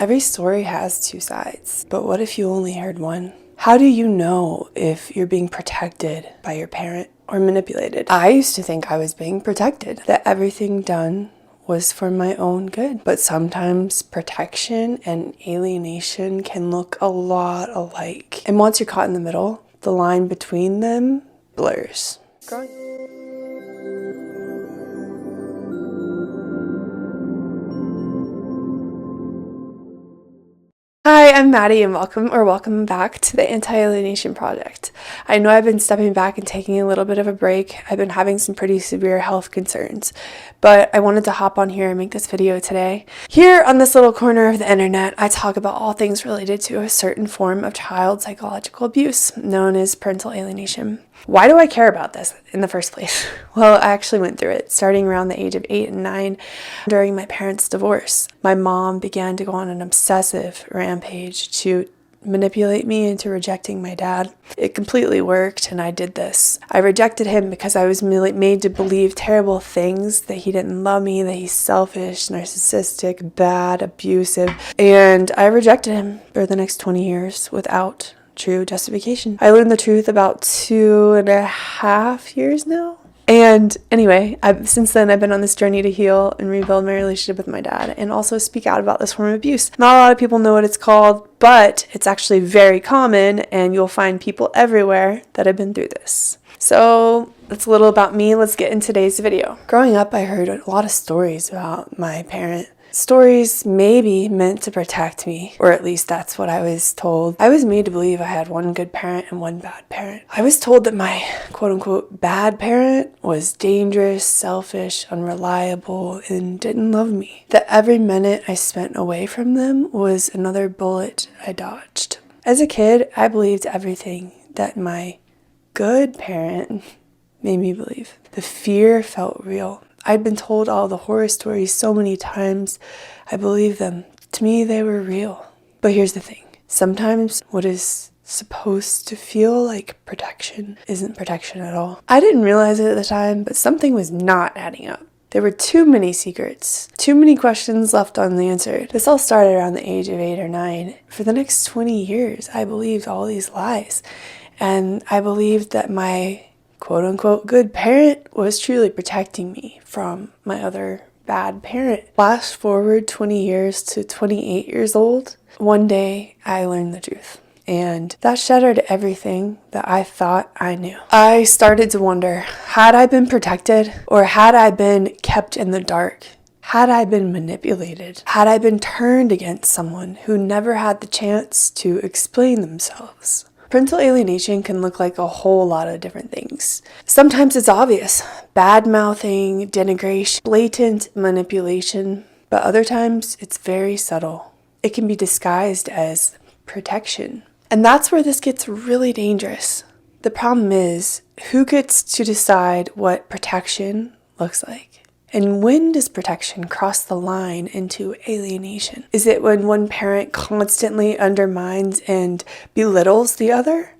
Every story has two sides, but what if you only heard one? How do you know if you're being protected by your parent or manipulated? I used to think I was being protected, that everything done was for my own good. But sometimes protection and alienation can look a lot alike. And once you're caught in the middle, the line between them blurs. Hi, I'm Maddie and welcome back to the Anti-Alienation Project. I know I've been stepping back and taking a little bit of a break. I've been having some pretty severe health concerns, but I wanted to hop on here and make this video today. Here on this little corner of the internet, I talk about all things related to a certain form of child psychological abuse known as parental alienation. Why do I care about this in the first place? Well, I actually went through it starting around the age of 8 and 9 during my parents' divorce. My mom began to go on an obsessive rampage to manipulate me into rejecting my dad. It completely worked, and I did this. I rejected him because I was made to believe terrible things, that he didn't love me, that he's selfish, narcissistic, bad, abusive, and I rejected him for the next 20 years without true justification. I learned the truth about 2.5 years now. And anyway, since then I've been on this journey to heal and rebuild my relationship with my dad and also speak out about this form of abuse. Not a lot of people know what it's called, but it's actually very common, and you'll find people everywhere that have been through this. So that's a little about me. Let's get in today's video. Growing up, I heard a lot of stories about my parent. Stories maybe meant to protect me, or at least that's what I was told. I was made to believe I had one good parent and one bad parent. I was told that my quote-unquote bad parent was dangerous, selfish, unreliable, and didn't love me. That every minute I spent away from them was another bullet I dodged. As a kid, I believed everything that my good parent made me believe. The fear felt real. I'd been told all the horror stories so many times, I believed them. To me, they were real. But here's the thing. Sometimes what is supposed to feel like protection isn't protection at all. I didn't realize it at the time, but something was not adding up. There were too many secrets, too many questions left unanswered. This all started around the age of 8 or 9. For the next 20 years, I believed all these lies. And I believed that my quote-unquote good parent was truly protecting me from my other bad parent. Flash forward 20 years to 28 years old, one day I learned the truth. And that shattered everything that I thought I knew. I started to wonder, had I been protected, or had I been kept in the dark? Had I been manipulated? Had I been turned against someone who never had the chance to explain themselves? Parental alienation can look like a whole lot of different things. Sometimes it's obvious, bad-mouthing, denigration, blatant manipulation, but other times it's very subtle. It can be disguised as protection. And that's where this gets really dangerous. The problem is, who gets to decide what protection looks like? And when does protection cross the line into alienation? Is it when one parent constantly undermines and belittles the other?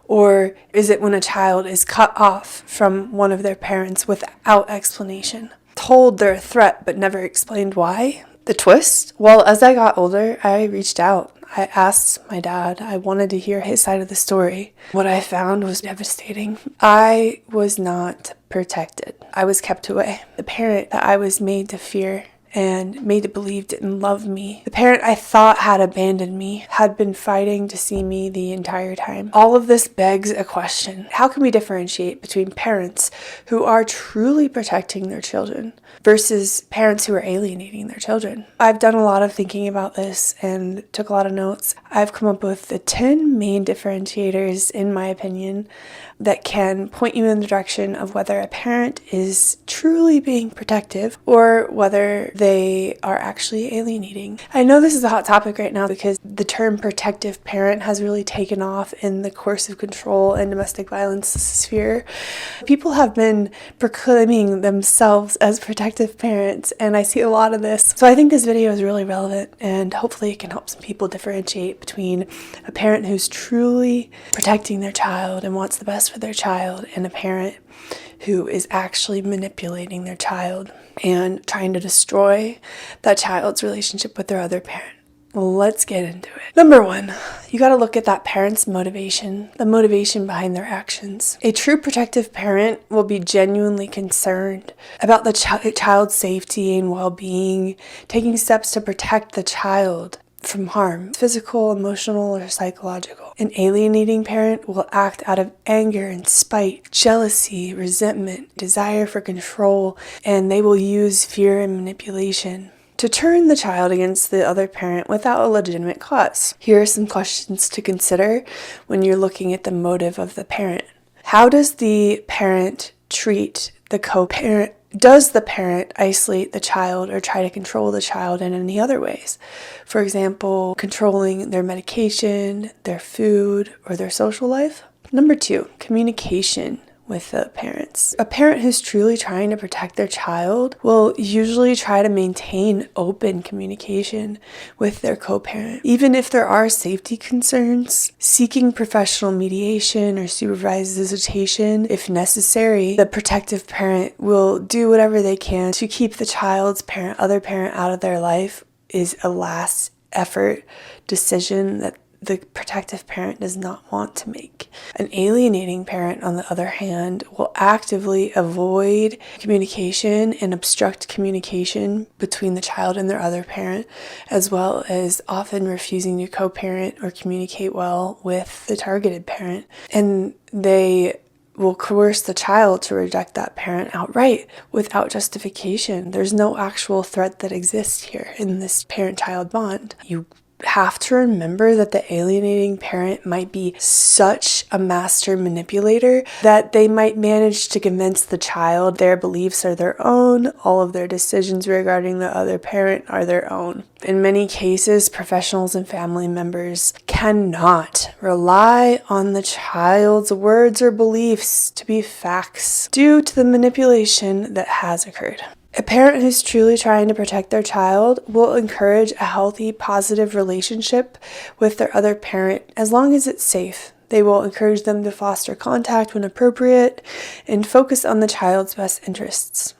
Or is it when a child is cut off from one of their parents without explanation? Told they're a threat but never explained why? The twist? Well, as I got older, I reached out. I asked my dad. I wanted to hear his side of the story. What I found was devastating. I was not protected. I was kept away. The parent that I was made to fear and made to believe didn't love me. The parent I thought had abandoned me had been fighting to see me the entire time. All of this begs a question. How can we differentiate between parents who are truly protecting their children versus parents who are alienating their children? I've done a lot of thinking about this and took a lot of notes. I've come up with the 10 main differentiators, in my opinion, that can point you in the direction of whether a parent is truly being protective or whether they are actually alienating. I know this is a hot topic right now because the term protective parent has really taken off in the coercive control and domestic violence sphere. People have been proclaiming themselves as protective parents, and I see a lot of this. So I think this video is really relevant, and hopefully it can help some people differentiate between a parent who's truly protecting their child and wants the best for their child and a parent who is actually manipulating their child and trying to destroy that child's relationship with their other parent. Let's get into it. Number 1, you got to look at that parent's motivation, the motivation behind their actions. A true protective parent will be genuinely concerned about the child's safety and well-being, taking steps to protect the child from harm, physical, emotional, or psychological. An alienating parent will act out of anger and spite, jealousy, resentment, desire for control, and they will use fear and manipulation to turn the child against the other parent without a legitimate cause. Here are some questions to consider when you're looking at the motive of the parent. How does the parent treat the co-parent? Does the parent isolate the child or try to control the child in any other ways? For example, controlling their medication, their food, or their social life? Number 2, communication with the parents. A parent who's truly trying to protect their child will usually try to maintain open communication with their co-parent. Even if there are safety concerns, seeking professional mediation or supervised visitation if necessary, the protective parent will do whatever they can to keep the child's other parent out of their life is a last effort decision that the protective parent does not want to make. An alienating parent, on the other hand, will actively avoid communication and obstruct communication between the child and their other parent, as well as often refusing to co-parent or communicate well with the targeted parent. And they will coerce the child to reject that parent outright without justification. There's no actual threat that exists here in this parent-child bond. You have to remember that the alienating parent might be such a master manipulator that they might manage to convince the child their beliefs are their own, all of their decisions regarding the other parent are their own. In many cases, professionals and family members cannot rely on the child's words or beliefs to be facts due to the manipulation that has occurred. A parent who's truly trying to protect their child will encourage a healthy, positive relationship with their other parent as long as it's safe. They will encourage them to foster contact when appropriate and focus on the child's best interests.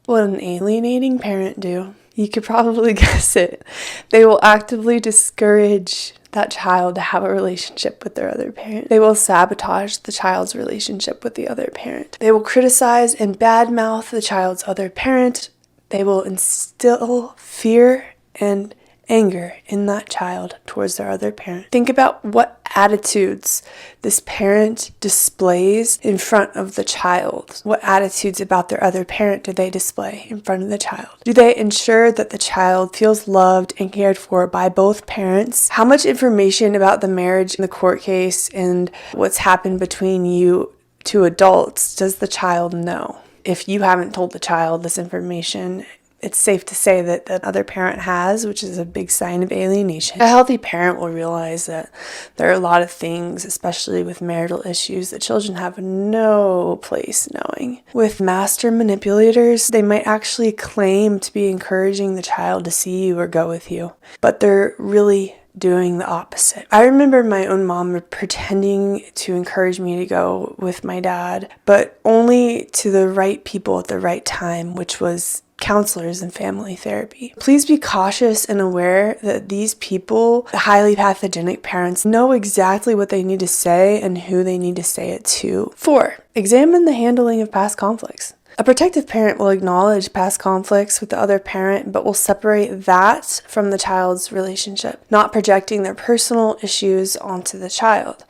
What will an alienating parent do? You could probably guess it. They will actively discourage that child to have a relationship with their other parent. They will sabotage the child's relationship with the other parent. They will criticize and badmouth the child's other parent. They will instill fear and anger in that child towards their other parent. Think about what attitudes this parent displays in front of the child. What attitudes about their other parent do they display in front of the child? Do they ensure that the child feels loved and cared for by both parents? How much information about the marriage in the court case and what's happened between you two adults does the child know? If you haven't told the child this information, it's safe to say that the other parent has, which is a big sign of alienation. A healthy parent will realize that there are a lot of things, especially with marital issues, that children have no place knowing. With master manipulators, they might actually claim to be encouraging the child to see you or go with you, but they're really doing the opposite. I remember my own mom pretending to encourage me to go with my dad, but only to the right people at the right time, which was counselors and family therapy. Please be cautious and aware that these people, the highly pathogenic parents, know exactly what they need to say and who they need to say it to. 4, examine the handling of past conflicts. A protective parent will acknowledge past conflicts with the other parent, but will separate that from the child's relationship, not projecting their personal issues onto the child.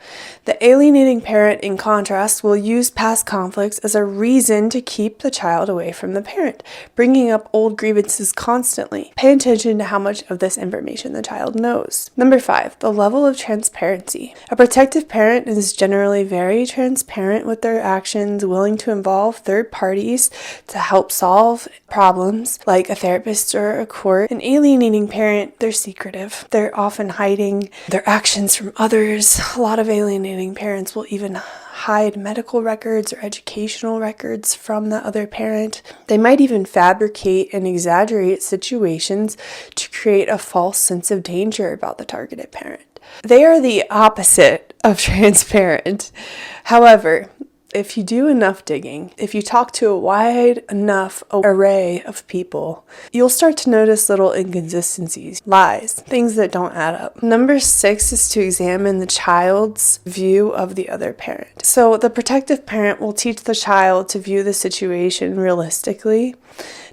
The alienating parent, in contrast, will use past conflicts as a reason to keep the child away from the parent, bringing up old grievances constantly. Pay attention to how much of this information the child knows. Number 5, the level of transparency. A protective parent is generally very transparent with their actions, willing to involve third parties to help solve problems like a therapist or a court. An alienating parent, they're secretive. They're often hiding their actions from others. A lot of alienating parents will even hide medical records or educational records from the other parent. They might even fabricate and exaggerate situations to create a false sense of danger about the targeted parent. They are the opposite of transparent. However, If you do enough digging, if you talk to a wide enough array of people, you'll start to notice little inconsistencies, lies, things that don't add up. Number 6 is to examine the child's view of the other parent. So the protective parent will teach the child to view the situation realistically,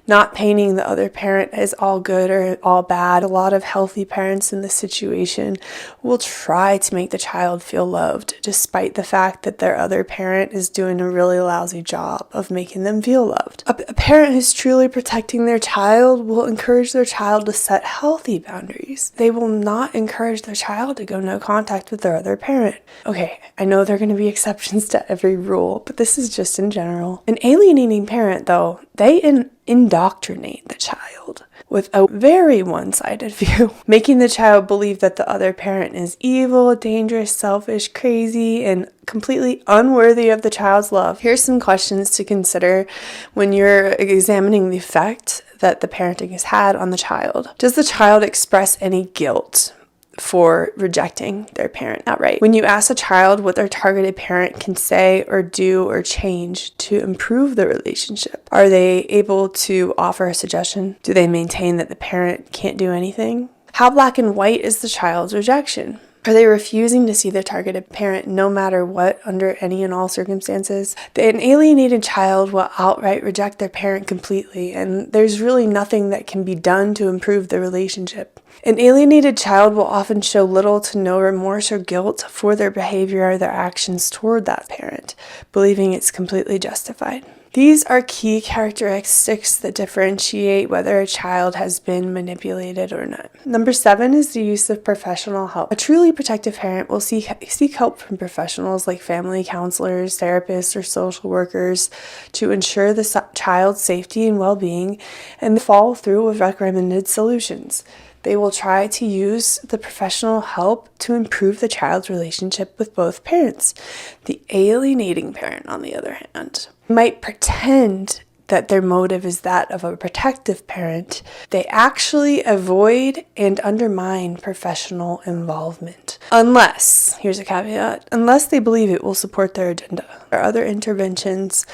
not painting the other parent as all good or all bad. A lot of healthy parents in this situation will try to make the child feel loved, despite the fact that their other parent is doing a really lousy job of making them feel loved. A parent who's truly protecting their child will encourage their child to set healthy boundaries. They will not encourage their child to go no contact with their other parent. Okay, I know there are going to be exceptions to every rule, but this is just in general. An alienating parent, though, they indoctrinate the child with a very one-sided view, making the child believe that the other parent is evil, dangerous, selfish, crazy, and completely unworthy of the child's love. Here's some questions to consider when you're examining the effect that the parenting has had on the child. Does the child express any guilt for rejecting their parent outright? When you ask a child what their targeted parent can say or do or change to improve the relationship, are they able to offer a suggestion? Do they maintain that the parent can't do anything? How black and white is the child's rejection? Are they refusing to see their targeted parent no matter what, under any and all circumstances? An alienated child will outright reject their parent completely, and there's really nothing that can be done to improve the relationship. An alienated child will often show little to no remorse or guilt for their behavior or their actions toward that parent, believing it's completely justified. These are key characteristics that differentiate whether a child has been manipulated or not. Number 7 is the use of professional help. A truly protective parent will seek help from professionals like family counselors, therapists, or social workers to ensure the child's safety and well-being and follow through with recommended solutions. They will try to use the professional help to improve the child's relationship with both parents. The alienating parent, on the other hand, might pretend that their motive is that of a protective parent. They actually avoid and undermine professional involvement. Unless, here's a caveat, unless they believe it will support their agenda or other interventions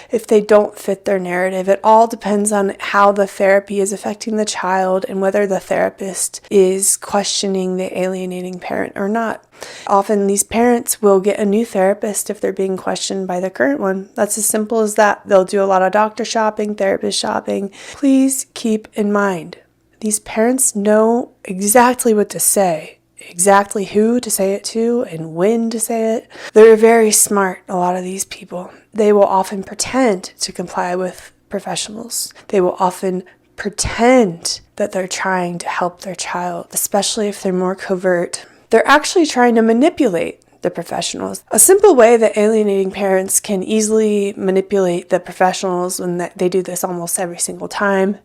if they don't fit their narrative. It all depends on how the therapy is affecting the child and whether the therapist is questioning the alienating parent or not. Often these parents will get a new therapist if they're being questioned by the current one. That's as simple as that. They'll do a lot of doctor shopping, therapist shopping. Please keep in mind, these parents know exactly what to say, exactly who to say it to and when to say it. They're very smart, a lot of these people. They will often pretend to comply with professionals. They will often pretend that they're trying to help their child, especially if they're more covert. They're actually trying to manipulate the professionals. A simple way that alienating parents can easily manipulate the professionals, and they do this almost every single time,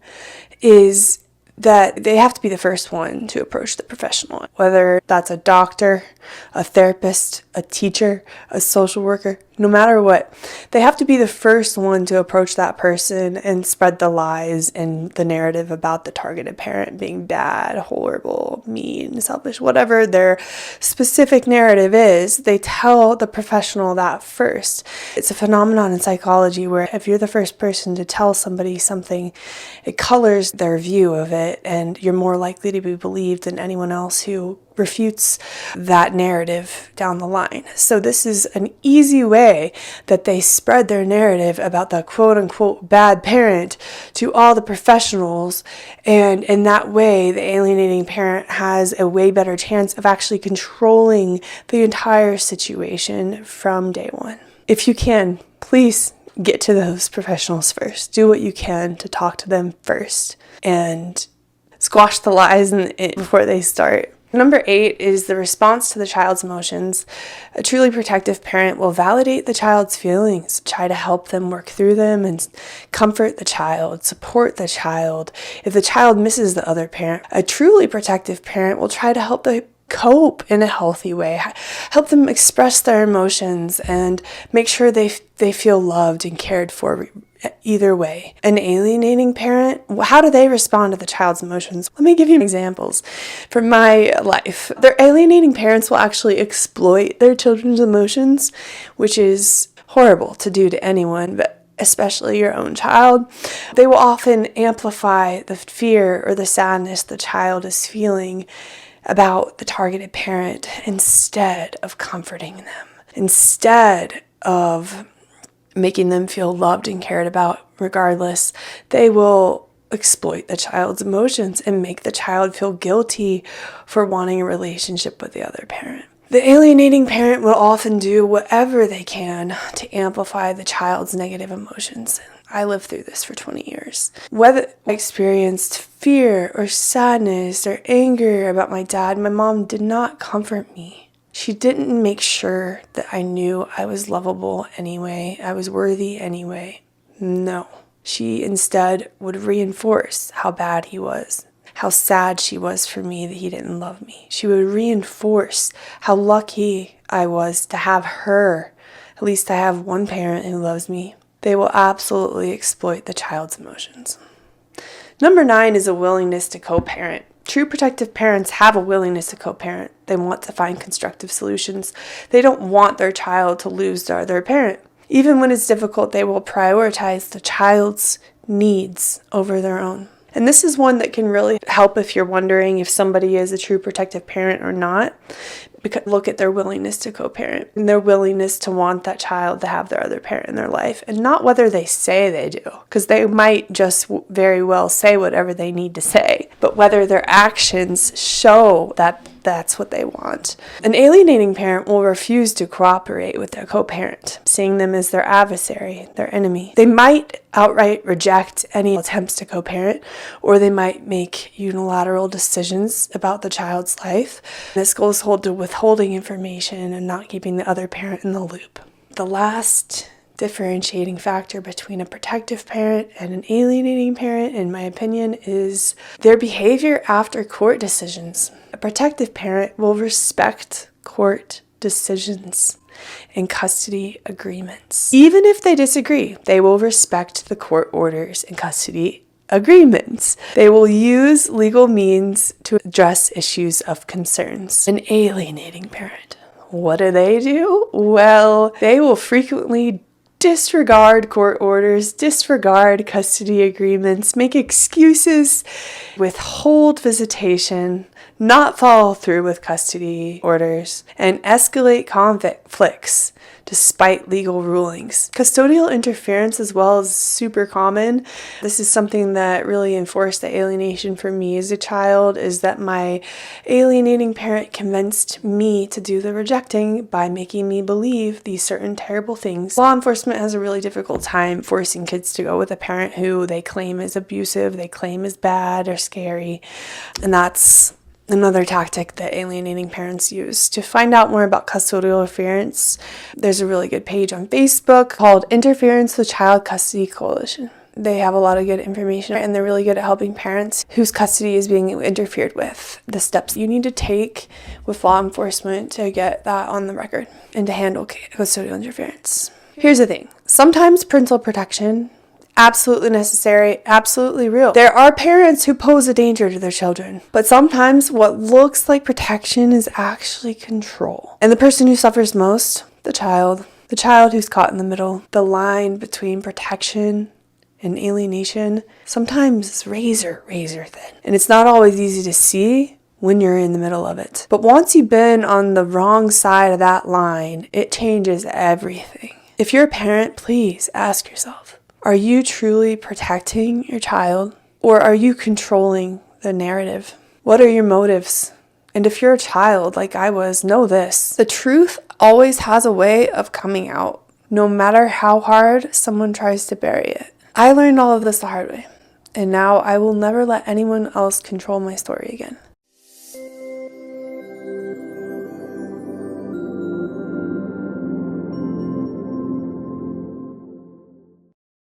is that they have to be the first one to approach the professional, whether that's a doctor, a therapist, a teacher, a social worker, no matter what. They have to be the first one to approach that person and spread the lies and the narrative about the targeted parent being bad, horrible, mean, selfish, whatever their specific narrative is. They tell the professional that first. It's a phenomenon in psychology where if you're the first person to tell somebody something, it colors their view of it, and you're more likely to be believed than anyone else who refutes that narrative down the line. So this is an easy way that they spread their narrative about the quote-unquote bad parent to all the professionals, and in that way the alienating parent has a way better chance of actually controlling the entire situation from day one. If you can, please get to those professionals first. Do what you can to talk to them first and squash the lies before they start. Number 8 is the response to the child's emotions. A truly protective parent will validate the child's feelings, try to help them work through them, and comfort the child, support the child. If the child misses the other parent, a truly protective parent will try to help them cope in a healthy way, help them express their emotions, and make sure they feel loved and cared for either way. An alienating parent, how do they respond to the child's emotions? Let me give you examples from my life. Their alienating parents will actually exploit their children's emotions, which is horrible to do to anyone, but especially your own child. They will often amplify the fear or the sadness the child is feeling about the targeted parent instead of comforting them, instead of making them feel loved and cared about regardless. They will exploit the child's emotions and make the child feel guilty for wanting a relationship with the other parent. The alienating parent will often do whatever they can to amplify the child's negative emotions. I lived through this for 20 years. Whether I experienced fear or sadness or anger about my dad, my mom did not comfort me. She didn't make sure that I knew I was lovable anyway, I was worthy anyway. No. She instead would reinforce how bad he was, how sad she was for me that he didn't love me. She would reinforce how lucky I was to have her. At least I have one parent who loves me. They will absolutely exploit the child's emotions. Number 9 is a willingness to co-parent. True protective parents have a willingness to co-parent. They want to find constructive solutions. They don't want their child to lose their other parent. Even when it's difficult, they will prioritize the child's needs over their own. And this is one that can really help if you're wondering if somebody is a true protective parent or not. Because look at their willingness to co-parent and their willingness to want that child to have their other parent in their life, and not whether they say they do, because they might just very well say whatever they need to say, but whether their actions show that that's what they want. An alienating parent will refuse to cooperate with their co-parent, seeing them as their adversary, their enemy. They might outright reject any attempts to co-parent, or they might make unilateral decisions about the child's life. This goes to withholding information and not keeping the other parent in the loop. The last differentiating factor between a protective parent and an alienating parent, in my opinion, is their behavior after court decisions. A protective parent will respect court decisions and custody agreements. Even if they disagree, they will respect the court orders and custody agreements. They will use legal means to address issues of concerns. An alienating parent, what do? Well, they will frequently disregard court orders, disregard custody agreements, make excuses, withhold visitation, not follow through with custody orders, and escalate conflicts despite legal rulings. Custodial interference as well is super common. This is something that really enforced the alienation for me as a child, is that my alienating parent convinced me to do the rejecting by making me believe these certain terrible things. Law enforcement has a really difficult time forcing kids to go with a parent who they claim is abusive, they claim is bad or scary, and that's another tactic that alienating parents use. To find out more about custodial interference, there's a really good page on Facebook called Interference with Child Custody Coalition. They have a lot of good information, and they're really good at helping parents whose custody is being interfered with, the steps you need to take with law enforcement to get that on the record and to handle custodial interference. Here's the thing. Sometimes parental protection, absolutely necessary, absolutely real. There are parents who pose a danger to their children, but sometimes what looks like protection is actually control. And the person who suffers most, the child who's caught in the middle, the line between protection and alienation, sometimes is razor thin. And it's not always easy to see when you're in the middle of it. But once you've been on the wrong side of that line, it changes everything. If you're a parent, please ask yourself, are you truly protecting your child, or are you controlling the narrative? What are your motives? And if you're a child like I was, know this: the truth always has a way of coming out, no matter how hard someone tries to bury it. I learned all of this the hard way, and now I will never let anyone else control my story again.